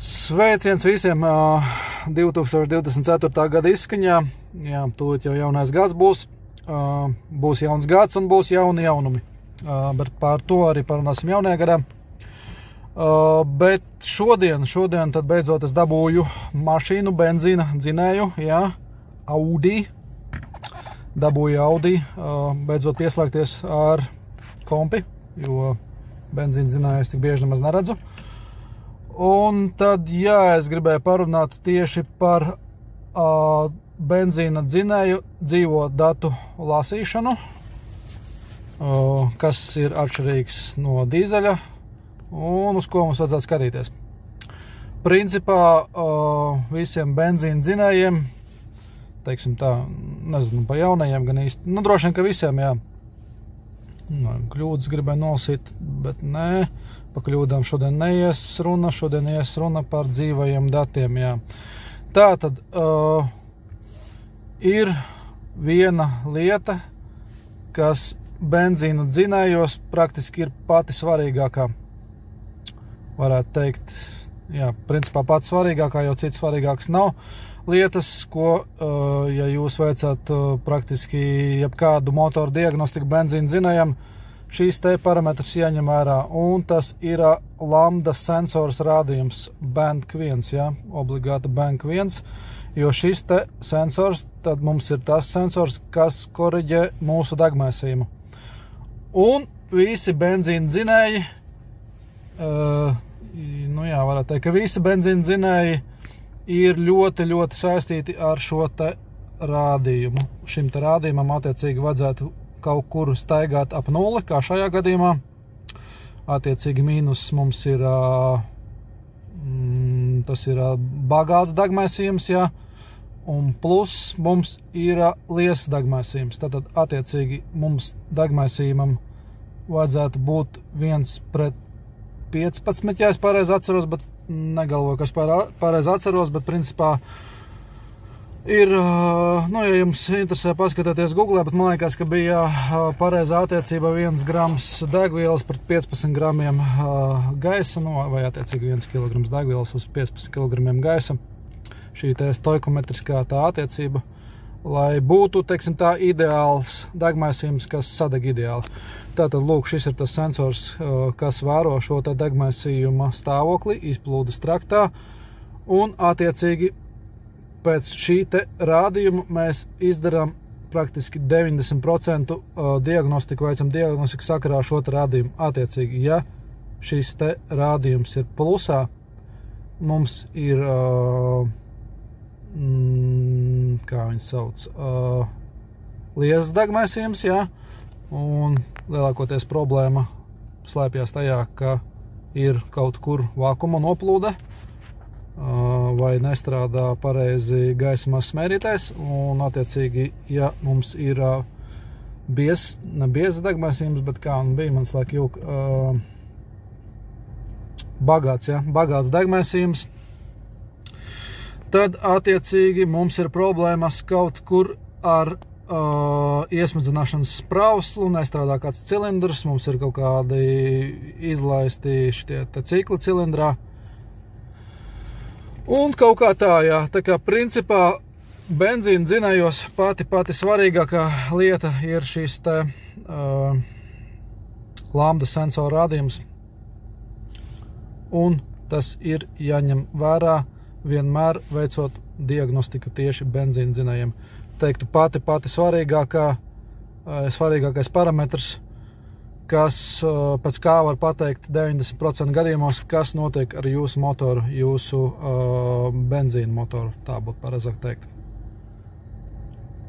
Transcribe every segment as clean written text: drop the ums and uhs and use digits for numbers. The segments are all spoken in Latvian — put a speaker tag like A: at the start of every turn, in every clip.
A: Sveiciens visiem 2024. Gada izskaņā. Jā, tūlīt jau jaunais gads būs. Būs jauns gads un būs jauni jaunumi. Bet par to arī parunāsim jaunajā gadā. Bet šodien tad beidzot es dabūju mašīnu, benzīna dzinēju, jā, Audi. Dabūju Audi, beidzot pieslēgties ar kompi, jo benzīna dzinēju es tik bieži nemaz neredzu. Un tad, jā, es gribēju parunāt tieši par benzīna dzinēju dzīvo datu lasīšanu, kas ir atšķirīgs no dīzeļa un uz ko mums vajadzētu skatīties. Principā visiem benzīna dzinējiem, teiksim tā, nezinu, pa jaunajiem gan īsti, nu droši vien, ka visiem, jā. Kļūdas gribēju nolasīt, bet nē. Pa kļūdām šodien neies runa par dzīvajiem datiem, jā. Tātad ir viena lieta, kas benzīnu dzinējos praktiski ir pati svarīgākā. Varētu teikt, jā, principā pati svarīgākā, jo cits svarīgāks nav lietas, ko, ja jūs veicāt praktiski jebkādu motoru diagnostiku benzīnu dzinējam, šīs te parametrs jāņem vērā, un tas ir lambda sensors rādījums bank 1, jā, obligāta bank 1, jo šis te sensors, tad mums ir tas sensors, kas koriģē mūsu degmaisījumu. Un visi benzīna dzinēji, nu jā, varētu teikt, ka visi benzīna dzinēji ir ļoti, ļoti saistīti ar šo te rādījumu. Šim te rādījumam attiecīgi vajadzētu kaut kur staigāt ap 0, kā šajā gadījumā. Attiecīgi mīnus mums ir, tas ir bagāts degmaisījums, jā, un plus mums ir liesas degmaisījums. Tātad attiecīgi mums degmaisījumam vajadzētu būt 1:15, ja es pareizi atceros, bet negalvoju, ka es pareizi atceros, bet principā ir, nu, ja jums interesē paskatāties Google, bet man liekas, ka bija pareizā attiecība 1 grams degvielas pret 15 gramiem gaisa, nu, vai attiecīgi 1 kilograms degvielas uz 15 kilogramiem gaisa. Šī te stoikometriskā tā attiecība, lai būtu, teiksim tā, ideāls degmaisījums, kas sadeg ideāli. Tātad, lūk, šis ir tas sensors, kas vēro šo te degmaisījuma stāvokli izplūdes traktā, un attiecīgi pēc šī te rādījuma mēs izdarām praktiski 90% diagnostiku, veicam diagnostiku sakarā šo te rādījumu. Attiecīgi, ja šis te rādījums ir plusā, mums ir, kā viņi sauc, liesas degmaisījums, jā, un lielākoties problēma slēpjas tajā, ka ir kaut kur vākuma noplūde, vai nestrādā pareizi gaisa masas mērītājs, un attiecīgi, ja mums ir ne biezs degmaisījums, bet kā un bija, man slēk jūk, bagāts, ja, bagāts degmaisījums, tad attiecīgi mums ir problēmas kaut kur ar iesmidzināšanas sprauslu, nestrādā kāds cilindrs, mums ir kaut kādi izlaisti šitie te cikli cilindrā, un kaut kā tā, jā, tā kā principā benzīna dzinējos pati svarīgākā lieta ir šis te lambda sensora rādījums, un tas ir jāņem vērā vienmēr veicot diagnostiku tieši benzīna dzinējiem. Teiktu pati svarīgākais parametrs, kas pēc kā var pateikt 90% gadījumos, kas notiek ar jūsu motoru, jūsu benzīna motoru, tā būtu pareizāk teikt.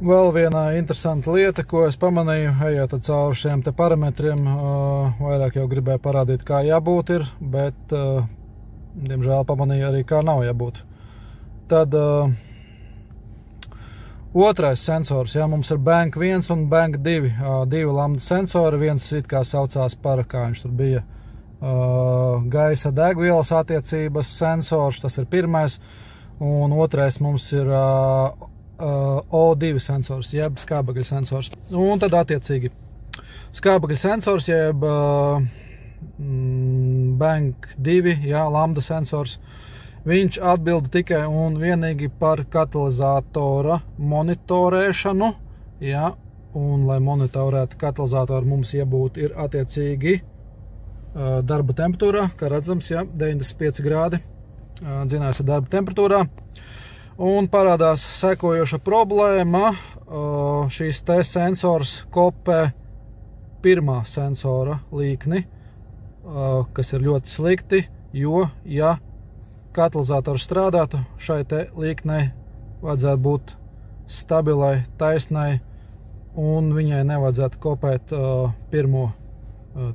A: Vēl viena interesanta lieta, ko es pamanīju, ejot caur šiem te parametriem, vairāk jau gribēju parādīt, kā jābūt ir, bet, diemžēl, pamanīju arī, kā nav jābūt. Tad otrais sensors, jā, mums ir bank 1 un bank 2, divi lambda sensori, viens it kā saucās par, kā viņš tur bija, gaisa degvielas attiecības sensors, tas ir pirmais, un otrais mums ir O2 sensors, jeb skābekļa sensors. Un tad attiecīgi skābekļa sensors, jeb bank 2, jā, lambda sensors, Viņš atbilda tikai un vienīgi par katalizatora monitorēšanu, ja, un, lai monitorētu katalizatoru, mums jābūt ir attiecīgi darba temperatūrā, kā redzams, ja, 95 grādi dzinējs ar darba temperatūrā. Un parādās sekojoša problēma, šīs te sensors kopē pirmā sensora līkni, kas ir ļoti slikti, jo, ja katalizators strādātu, šai te līknei vajadzētu būt stabilai, taisnai, un viņai nevajadzētu kopēt pirmo,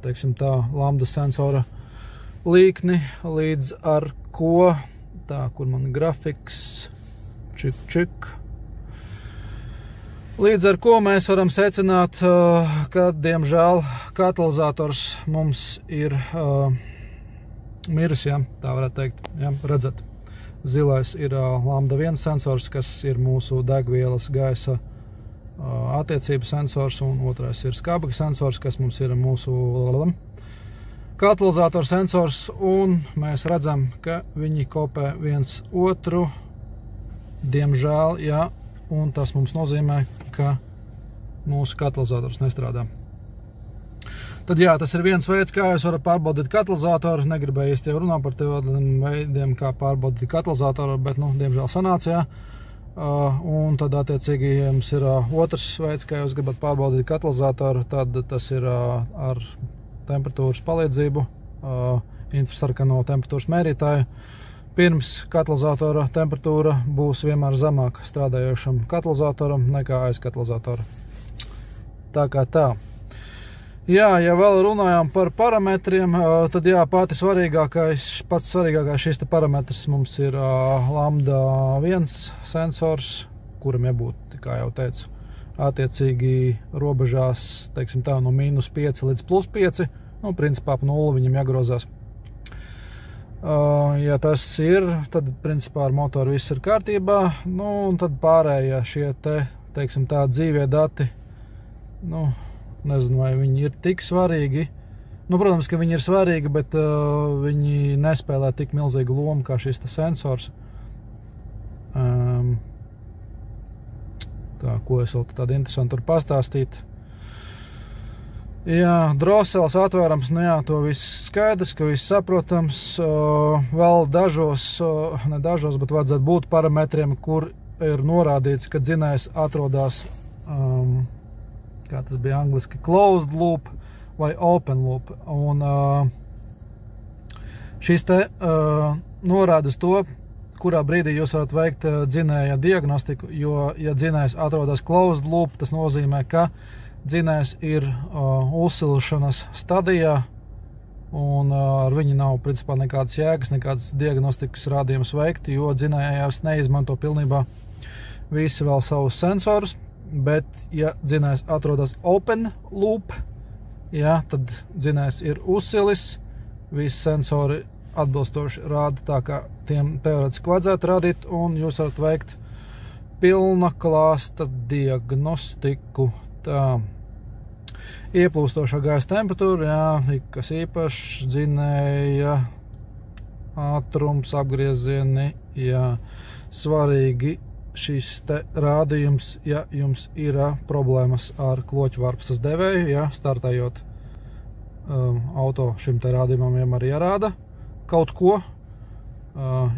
A: teiksim tā, lambda sensora līkni, līdz ar ko, tā, kur man grafiks, čik. Līdz ar ko mēs varam secināt, ka, diemžēl, katalizators mums ir miris, ja, tā varētu teikt, ja, redzat. Zilais ir lambda 1 sensors, kas ir mūsu degvielas gaisa attiecību sensors, un otrais ir skābekļa sensors, kas mums ir mūsu katalizatora sensors, un mēs redzam, ka viņi kopē viens otru, diemžēl, ja, un tas mums nozīmē, ka mūsu katalizators nestrādā. Tad jā, tas ir viens veids, kā jūs varat pārbaudīt katalizatoru. Negribēju īsti jau runāt par tādiem veidiem, kā pārbaudīt katalizatoru, bet, diemžēl sanāca, jā. Un tad, attiecīgi, ja jums ir otrs veids, kā jūs gribat pārbaudīt katalizatoru, tad tas ir ar temperatūras palīdzību, infrasarkano temperatūras mērītāju. Pirms katalizatora temperatūra būs vienmēr zemāka strādājošam katalizatoram nekā aiz katalizatora. Tā kā tā. Jā, ja vēl runājām par parametriem, tad jā, pats svarīgākais šis te parametrs mums ir lambda 1 sensors, kuram jābūt, kā jau teicu, attiecīgi robežās, teiksim tā, no -5 līdz +5, principā pa 0 viņam jāgrozās. Ja tas ir, tad principā ar motoru viss ir kārtībā, un tad pārējie šie te, teiksim tā, dzīvie dati, nezinu, vai viņi ir tik svarīgi. Protams, ka viņi ir svarīgi, bet viņi nespēlē tik milzīgu lomu kā šis te sensors. Tā, ko es vēl tādu interesantu varu pastāstīt. Jā, drosels atvērams, jā, to viss skaidrs, ka viss saprotams. Vēl ne dažos, bet vajadzētu būt parametriem, kur ir norādīts, ka dzinējs atrodas kā tas bija angliski, closed loop vai open loop. Un šis te norāda uz to, kurā brīdī jūs varat veikt dzinēja diagnostiku, jo, ja dzinējs atrodas closed loop, tas nozīmē, ka dzinējs ir uzsilšanas stadijā, un ar viņu nav, principā, nekādas jēgas, nekādas diagnostikas rādījumus veikt, jo dzinējs neizmanto pilnībā visi vēl savus sensorus. Bet, ja dzinējs atrodas open loop, ja, tad dzinējs ir uzsilis, visi sensori atbilstoši rāda tā, kā tiem teorētiski vajadzētu rādīt, un jūs varat veikt pilna klāsta diagnostiku. Tā. Ieplūstošā gaisa temperatūra, jā, kas īpašs, dzinēja, ātrums, apgriezieni, jā, svarīgi šis te rādījums, ja jums ir problēmas ar kloķvarpstas devēju, ja, startējot auto šim te rādījumam vienmēr jārāda kaut ko.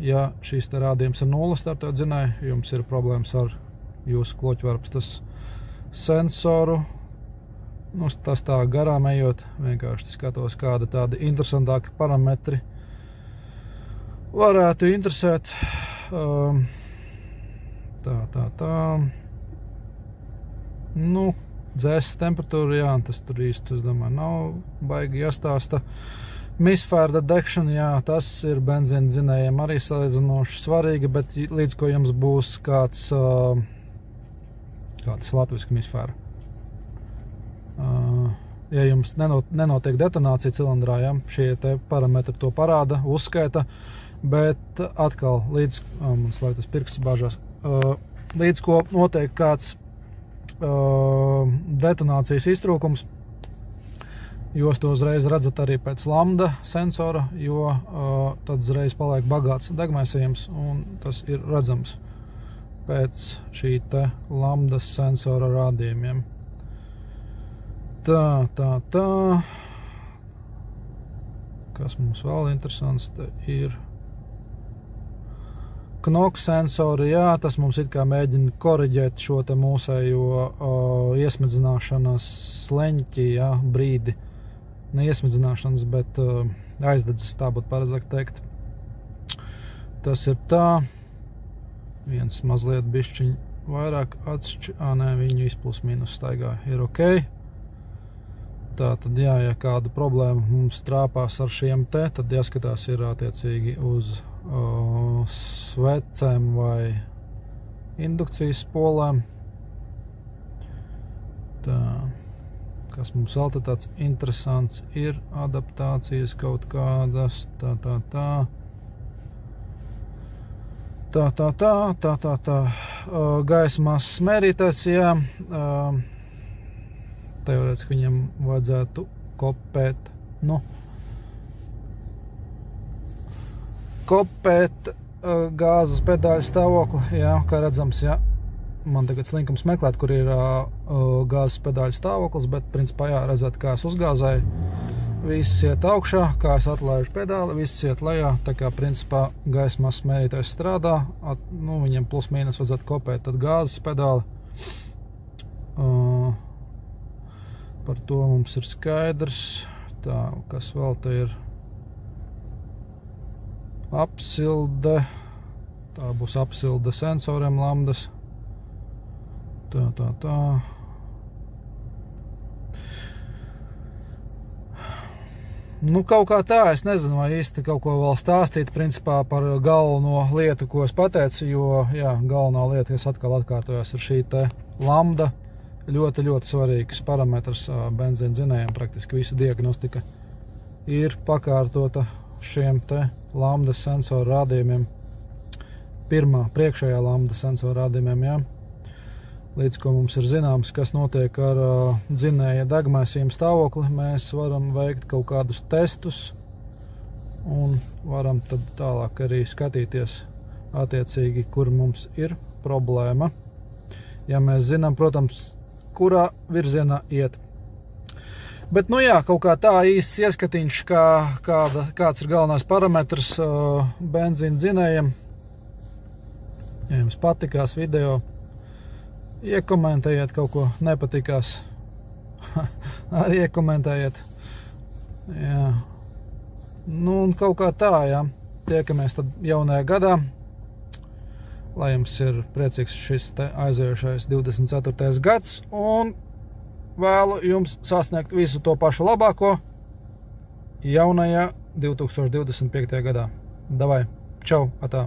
A: Ja šīs te rādījums ir 0 startējot dzinēju, jums ir problēmas ar jūsu kloķvarpstas sensoru. Tas tā garām ejot, vienkārši skatos, kāda tādi interesantāki parametri varētu interesēt. Tā. Dzēses temperatūra, jā, tas tur īsti, es domāju, nav baigi jāstāsta. Misfēra degšana, jā, tas ir benzīna dzinējiem arī salīdzinoši svarīgi, bet līdz ko jums būs kāds latviski misfēra. Ja jums nenotiek detonācija cilindrā, ja, šie te parametri to parāda, uzskaita, bet atkal līdz, man slēgtas pirksts bāžās, līdz ko notiek kāds detonācijas iztrūkums, Jūs to uzreiz redzat arī pēc lambda sensora, jo tad uzreiz paliek bagāts degmaisījums, un tas ir redzams pēc šī te lambda sensora rādījumiem. Tā. Kas mums vēl interesants, te ir knock sensori, jā, tas mums it kā mēģina koriģēt šo te mūsējo iesmidzināšanas sleņķi, jā, brīdi. Ne iesmidzināšanas, bet aizdedzes, tā būtu pareizāk teikt. Tas ir tā. Viens mazliet bišķiņ vairāk nē, viņu izplus mīnus staigā ir ok. Tā tad, jā, ja kāda problēma mums trāpās ar šiem te, tad jāskatās ir attiecīgi uz svecēm vai indukcijas polēm. Tā, kas mums vēl te tāds interesants ir adaptācijas kaut kādas, tā. Gaismas mērītājs, jā. Teorētiski viņam vajadzētu kopēt, gāzes pedāļu stāvokli, jā, kā redzams, jā. Man tagad slinkums meklēt, kur ir gāzes pedāļu stāvoklis, bet principā, jā, redzat, kā es uzgāzēju. Viss iet augšā, kā es atlaižu pedāli, viss iet lejā, tā kā principā gaismas mērītājs strādā, viņam plus mīnus vajadzētu kopēt tad gāzes pedāli. Par to mums ir skaidrs. Tā, kas vēl te ir? Apsilde. Tā būs apsilde sensoriem lambdas. Tā. Kaut kā tā, es nezinu, vai īsti kaut ko vēl stāstīt, principā par galveno lietu, ko es pateicu, jo, jā, galvenā lieta, kas atkal atkārtojās, ir šī te lambda. Ļoti, ļoti svarīgs parametrs benzīna dzinējiem, praktiski visa diagnostika ir pakārtota šiem te lambdas sensoru rādījumiem. Priekšējā lambdas sensoru rādījumiem, jā. Līdz ko mums ir zināms, kas notiek ar dzinēja degmaisījuma stāvokli, mēs varam veikt kaut kādus testus un varam tad tālāk arī skatīties attiecīgi, kur mums ir problēma. Ja mēs zinām, protams, kurā virzienā iet. Bet, jā, kaut kā tā īsts ieskatiņš, kāds ir galvenais parametrs benzīna dzinējiem. Ja jums patikās video, iekomentējiet kaut ko nepatikās. Arī iekomentējiet. Jā. Un kaut kā tā, jā. Tiekamies tad jaunajā gadā. Lai jums ir priecīgs šis te aizējušais 24. gads un vēlu jums sasniegt visu to pašu labāko jaunajā 2025. gadā. Davai, čau, atā!